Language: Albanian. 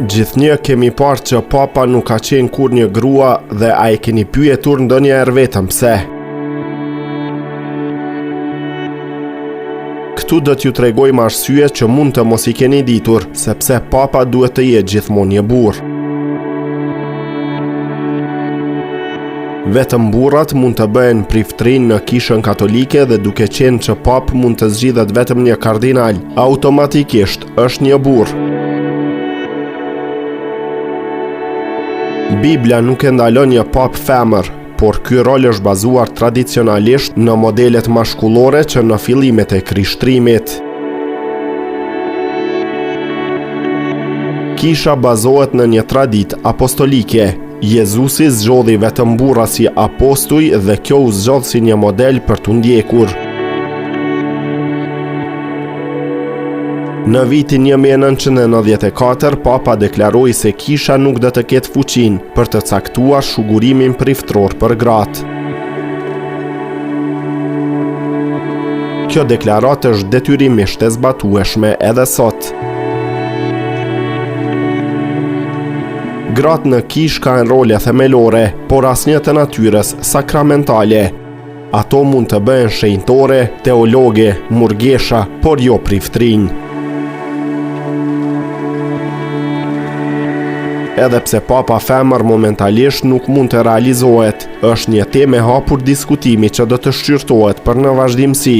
Gjithnjë kemi parë që papa nuk ka qenë kur një grua dhe a e keni pyetur ndonjëherë vetëm pse. Këtu do t'ju tregojmë arsye që mund të mos i keni ditur, sepse papa duhet të jetë gjithmonë një burr. Vetëm burrat mund të bëhen priftrin në kishën katolike dhe duke qenë që pap mund të zgjidhet vetëm një kardinal, automatikisht është një burr. Biblia nuk e ndalon një pap femër, por ky rol është bazuar tradicionalisht në modelet mashkullore që në fillimet e krishtrimit. Kisha bazohet në një traditë apostolike. Jezusi zgjodhi vetëm burra si apostuj dhe kjo u zgjodh si një model për t'u ndjekur. Në vitin 1994, papa deklaroi se kisha nuk do të ketë fuqinë për të caktuar shugurimin priftror për gratë. Kjo deklaratë është detyrimisht e zbatueshme edhe sot. Gratë në kishë kanë role themelore, por asnjë të natyrës sakramentale. Ato mund të bëhen shenjtore, teologe, murgesha, por jo priftrinj. Edhe pse papa femër momentalisht nuk mund të realizohet, është një temë e hapur diskutimi që do të shqyrtohet për në vazhdimsi.